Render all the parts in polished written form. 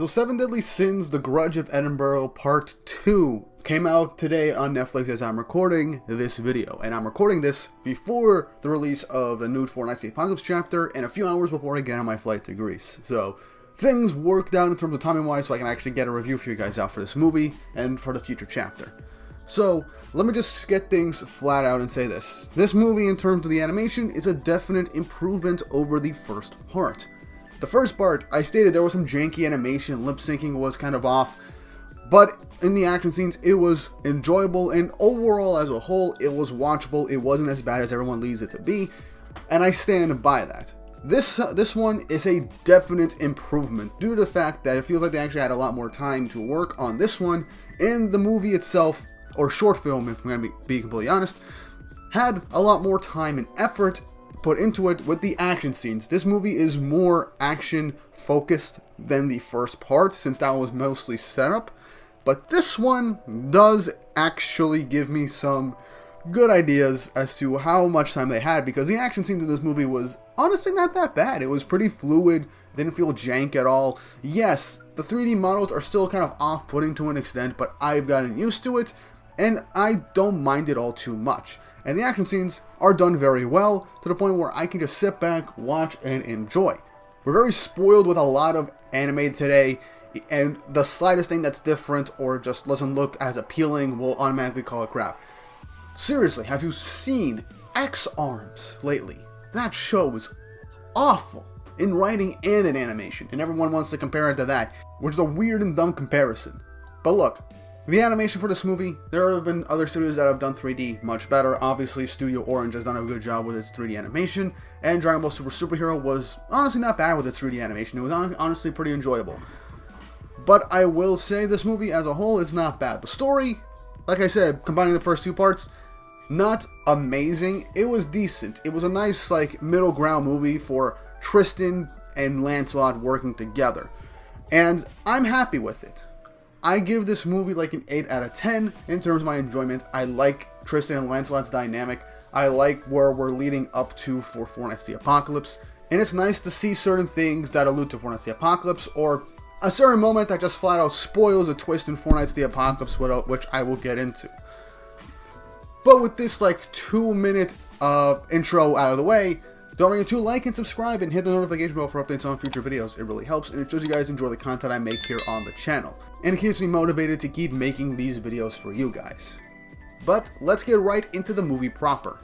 So 7 Deadly Sins, The Grudge of Edinburgh Part 2 came out today on Netflix as I'm recording this video. And I'm recording this before the release of the new Four Nights the Apocalypse chapter and a few hours before I get on my flight to Greece. So things worked out in terms of timing wise so I can actually get a review for you guys out for this movie and for the future chapter. So let me just get things flat out and say this. This movie in terms of the animation is a definite improvement over the first part. The first part, I stated there was some janky animation, lip syncing was kind of off, but in the action scenes it was enjoyable, and overall as a whole it was watchable. It wasn't as bad as everyone leaves it to be, and I stand by that. This one is a definite improvement due to the fact that it feels like they actually had a lot more time to work on this one, and the movie itself, or short film if I'm going to be completely honest, had a lot more time and effort put into it with the action scenes. This movie is more action focused than the first part since that was mostly setup, but this one does actually give me some good ideas as to how much time they had, because the action scenes in this movie was honestly not that bad. It was pretty fluid, didn't feel jank at all. Yes, the 3D models are still kind of off-putting to an extent, but I've gotten used to it and I don't mind it all too much. And the action scenes are done very well, to the point where I can just sit back, watch, and enjoy. We're very spoiled with a lot of anime today, and the slightest thing that's different or just doesn't look as appealing will automatically call it crap. Seriously, have you seen X-Arms lately? That show was awful in writing and in animation, and everyone wants to compare it to that, which is a weird and dumb comparison. But look, the animation for this movie, there have been other studios that have done 3D much better. Obviously, Studio Orange has done a good job with its 3D animation, and Dragon Ball Super Superhero was honestly not bad with its 3D animation. It was honestly pretty enjoyable. But I will say this movie as a whole is not bad. The story, like I said, combining the first two parts, not amazing. It was decent. It was a nice, like, middle ground movie for Tristan and Lancelot working together. And I'm happy with it. I give this movie like an 8 out of 10 in terms of my enjoyment. I like Tristan and Lancelot's dynamic. I like where we're leading up to for Four Nights the Apocalypse. And it's nice to see certain things that allude to Four Nights the Apocalypse, or a certain moment that just flat out spoils a twist in Four Nights the Apocalypse, which I will get into. But with this like 2-minute intro out of the way, don't forget to like and subscribe and hit the notification bell for updates on future videos. It really helps, and it shows you guys enjoy the content I make here on the channel. And it keeps me motivated to keep making these videos for you guys. But let's get right into the movie proper.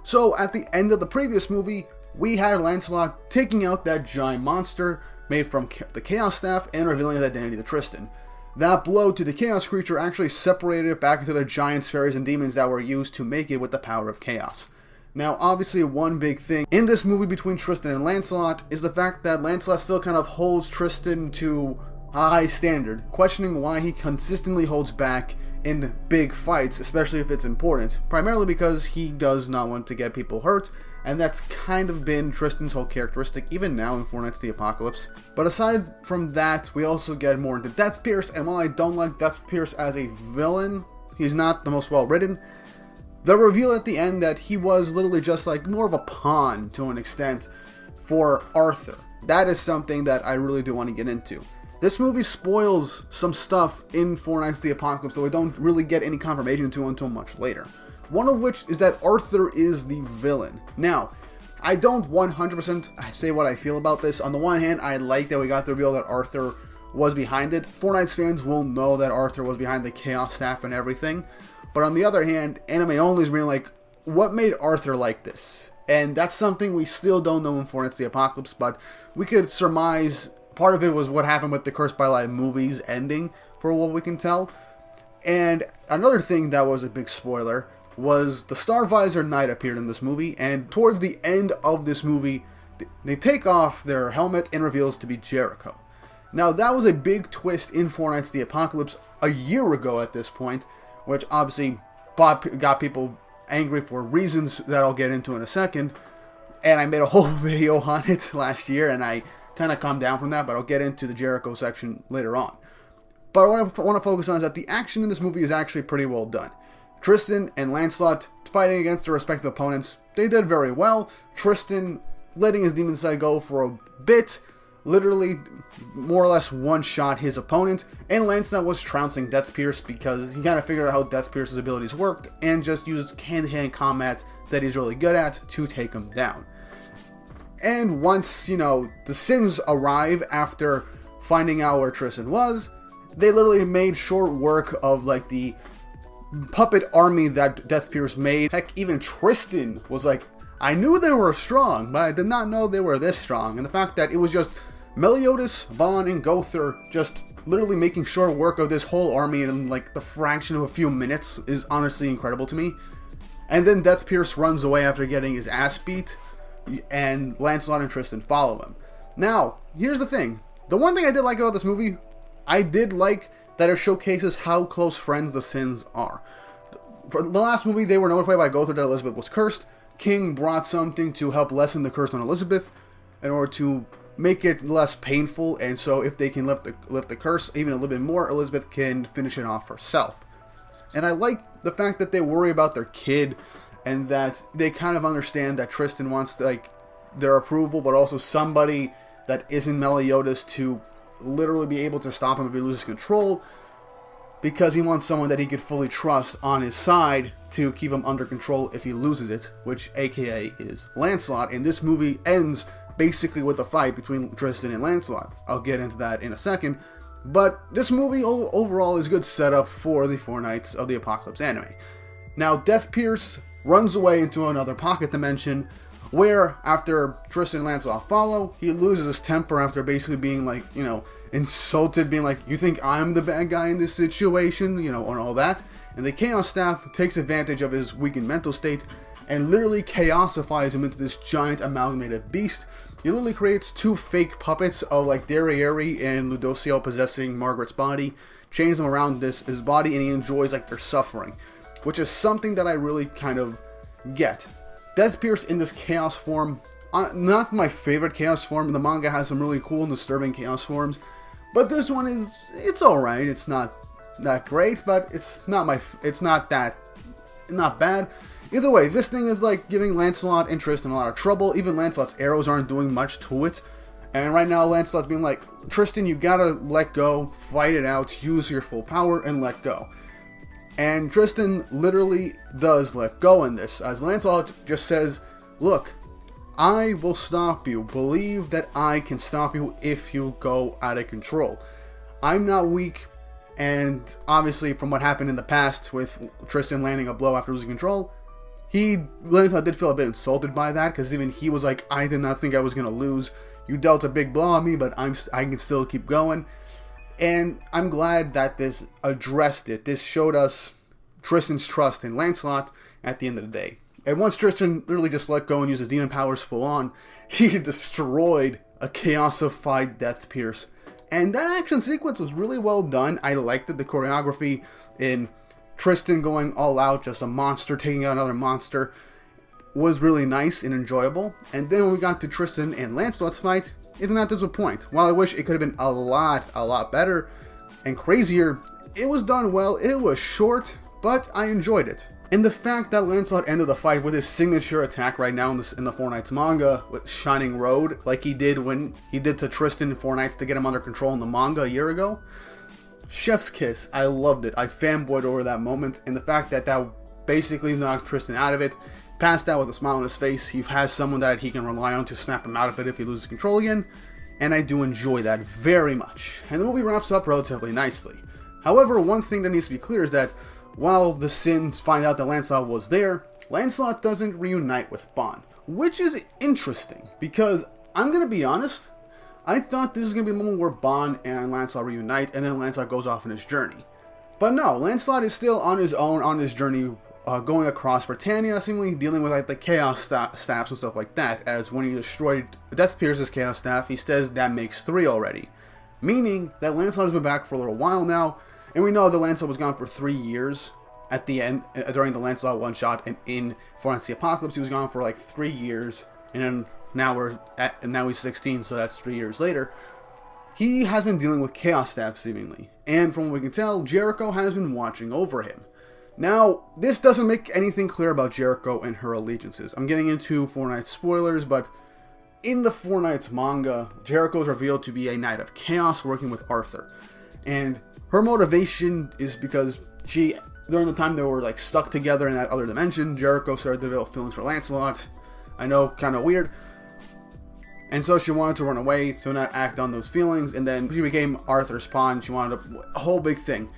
So at the end of the previous movie, we had Lancelot taking out that giant monster made from the Chaos Staff and revealing his identity to Tristan. That blow to the Chaos creature actually separated it back into the giants, fairies, and demons that were used to make it with the power of chaos. Now, obviously, one big thing in this movie between Tristan and Lancelot is the fact that Lancelot still kind of holds Tristan to a high standard, questioning why he consistently holds back in big fights, especially if it's important, primarily because he does not want to get people hurt, and that's kind of been Tristan's whole characteristic even now in Four Nights the Apocalypse. But aside from that, we also get more into Death Pierce, and while I don't like Death Pierce as a villain, he's not the most well written, the reveal at the end that he was literally just like more of a pawn to an extent for Arthur, that is something that I really do want to get into. This movie spoils some stuff in Four Nights the Apocalypse that we don't really get any confirmation to until much later. One of which is that Arthur is the villain. Now, I don't 100% say what I feel about this. On the one hand, I like that we got the reveal that Arthur was behind it. Four Nights fans will know that Arthur was behind the Chaos Staff and everything. But on the other hand, anime only is being like, what made Arthur like this? And that's something we still don't know in Four Nights the Apocalypse, but we could surmise part of it was what happened with the Cursed by Light movies ending, for what we can tell. And another thing that was a big spoiler was the Starvisor Knight appeared in this movie, and towards the end of this movie, they take off their helmet and reveals to be Jericho. Now, that was a big twist in Four Nights the Apocalypse a year ago at this point, which obviously got people angry for reasons that I'll get into in a second. And I made a whole video on it last year, and I kind of come down from that, but I'll get into the Jericho section later on. But what I want to focus on is that the action in this movie is actually pretty well done. Tristan and Lancelot fighting against their respective opponents, they did very well. Tristan letting his demon side go for a bit, literally more or less one-shot his opponent, and Lancelot was trouncing Deathpierce because he kind of figured out how Deathpierce's abilities worked and just used hand-to-hand combat that he's really good at to take him down. And once, the Sins arrive after finding out where Tristan was, they literally made short work of like the puppet army that Deathpierce made. Heck, even Tristan was like, I knew they were strong, but I did not know they were this strong. And the fact that it was just Meliodas, Vaughn, and Gother just literally making short work of this whole army in like the fraction of a few minutes is honestly incredible to me. And then Deathpierce runs away after getting his ass beat, and Lancelot and Tristan follow him. Now, here's the thing. The one thing I did like about this movie, I did like that it showcases how close friends the Sins are. For the last movie, they were notified by Gother that Elizabeth was cursed. King brought something to help lessen the curse on Elizabeth in order to make it less painful, and so if they can lift the curse even a little bit more, Elizabeth can finish it off herself. And I like the fact that they worry about their kid, and that they kind of understand that Tristan wants their approval, but also somebody that isn't Meliodas to literally be able to stop him if he loses control, because he wants someone that he could fully trust on his side to keep him under control if he loses it, which aka is Lancelot. And this movie ends basically with a fight between Tristan and Lancelot. I'll get into that in a second. But this movie overall is a good setup for the Four Knights of the Apocalypse anime. Now, Deathpierce runs away into another pocket dimension, where after Tristan and Lancelot follow, he loses his temper after basically being insulted, being like, you think I'm the bad guy in this situation, and all that. And the Chaos Staff takes advantage of his weakened mental state and literally chaosifies him into this giant amalgamated beast. He literally creates two fake puppets of Darieri and Ludocio possessing Margaret's body, chains them around his body, and he enjoys their suffering, which is something that I really kind of get. Deathpierce in this chaos form, not my favorite chaos form. The manga has some really cool and disturbing chaos forms, but this one it's alright. It's not that great, but it's not bad. Either way, this thing is giving Lancelot and Tristan a lot of trouble. Even Lancelot's arrows aren't doing much to it. And right now Lancelot's being like, Tristan, you gotta let go, fight it out, use your full power, and let go. And Tristan literally does let go in this, as Lancelot just says, look, I will stop you. Believe that I can stop you if you go out of control. I'm not weak, and obviously from what happened in the past with Tristan landing a blow after losing control, Lancelot did feel a bit insulted by that, because even he was like, I did not think I was going to lose. You dealt a big blow on me, but I can still keep going. And I'm glad that this addressed it. This showed us Tristan's trust in Lancelot at the end of the day. And once Tristan literally just let go and used his demon powers full on, he destroyed a chaosified Deathpierce. And that action sequence was really well done. I liked it. The choreography in Tristan going all out, just a monster taking out another monster, was really nice and enjoyable. And then when we got to Tristan and Lancelot's fight, it did not disappoint. While I wish it could have been a lot better and crazier, it was done well. It was short, but I enjoyed it. And the fact that Lancelot ended the fight with his signature attack right now in the Four Knights manga, with Shining Road, like he did when he did to Tristan and Four Knights to get him under control in the manga a year ago, chef's kiss. I loved it. I fanboyed over that moment, and the fact that basically knocked Tristan out of it, passed out with a smile on his face. He has someone that he can rely on to snap him out of it if he loses control again, and I do enjoy that very much. And the movie wraps up relatively nicely. However, one thing that needs to be clear is that while the Sins find out that Lancelot was there, Lancelot doesn't reunite with Vaughn, which is interesting, because I'm going to be honest, I thought this was going to be a moment where Vaughn and Lancelot reunite, and then Lancelot goes off on his journey. But no, Lancelot is still on his own, on his journey, going across Britannia, seemingly dealing with the Chaos Staffs and stuff like that, as when he destroyed Deathpierce's Chaos Staff, he says that makes 3 already. Meaning that Lancelot has been back for a little while now, and we know that Lancelot was gone for 3 years at the end, during the Lancelot one-shot, and in Four Knights of the Apocalypse, he was gone for 3 years, and then now he's 16, so that's 3 years later. He has been dealing with Chaos Staff, seemingly. And from what we can tell, Jericho has been watching over him. Now, this doesn't make anything clear about Jericho and her allegiances. I'm getting into Four Knights spoilers, but in the Four Knights manga, Jericho is revealed to be a Knight of Chaos working with Arthur. And her motivation is because during the time they were like stuck together in that other dimension, Jericho started to develop feelings for Lancelot. I know, kind of weird. And so she wanted to run away, so not act on those feelings, and then she became Arthur's pawn. She wanted a whole big thing.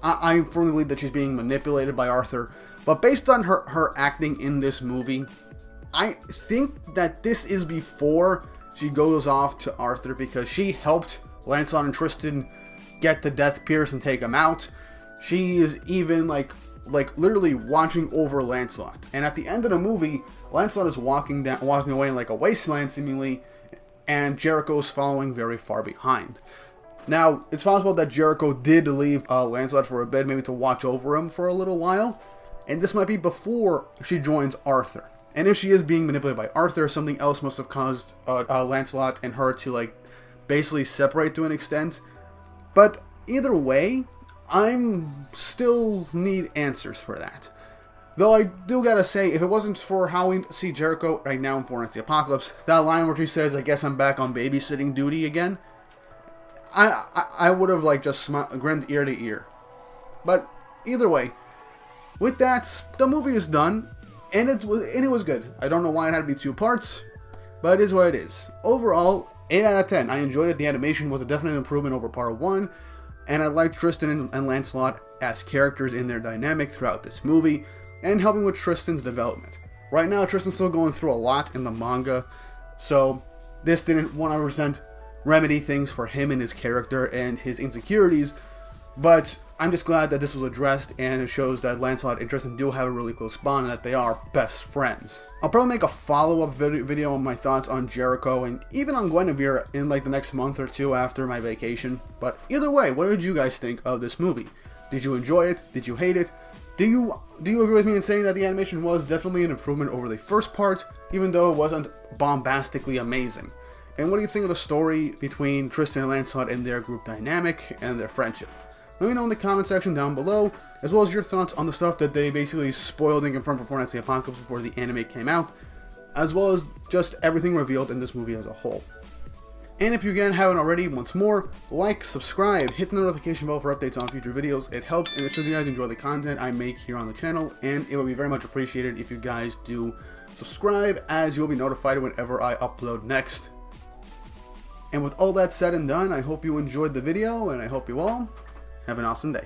I firmly believe that she's being manipulated by Arthur, but based on her acting in this movie, I think that this is before she goes off to Arthur, because she helped Lancelot and Tristan get to Death Pierce and take him out. She is even like literally watching over Lancelot, and at the end of the movie, Lancelot is walking away in like a wasteland seemingly, and Jericho's following very far behind. Now, it's possible that Jericho did leave Lancelot for a bit, maybe to watch over him for a little while, and this might be before she joins Arthur. And if she is being manipulated by Arthur, something else must have caused Lancelot and her to like basically separate to an extent. But either way, I'm still need answers for that. Though I do gotta say, if it wasn't for how we see Jericho right now in Four Knights the Apocalypse, that line where she says, "I guess I'm back on babysitting duty again," I would have like just grinned ear to ear. But either way, with that, the movie is done, and it was good. I don't know why it had to be 2 parts, but it is what it is. Overall, 8 out of 10. I enjoyed it. The animation was a definite improvement over part 1, and I liked Tristan and Lancelot as characters in their dynamic throughout this movie, and helping with Tristan's development. Right now, Tristan's still going through a lot in the manga, so this didn't 100% remedy things for him and his character and his insecurities, but I'm just glad that this was addressed, and it shows that Lancelot and Tristan do have a really close bond and that they are best friends. I'll probably make a follow-up video on my thoughts on Jericho and even on Guinevere in like the next month or 2 after my vacation, but either way, what did you guys think of this movie? Did you enjoy it? Did you hate it? Do you agree with me in saying that the animation was definitely an improvement over the first part, even though it wasn't bombastically amazing? And what do you think of the story between Tristan and Lancelot and their group dynamic and their friendship? Let me know in the comment section down below, as well as your thoughts on the stuff that they basically spoiled and confirmed for Four Knights the Apocalypse before the anime came out, as well as just everything revealed in this movie as a whole. And if you again haven't already, once more, like, subscribe, hit the notification bell for updates on future videos. It helps and it shows you guys enjoy the content I make here on the channel, and it would be very much appreciated if you guys do subscribe, as you'll be notified whenever I upload next. And with all that said and done, I hope you enjoyed the video, and I hope you all have an awesome day.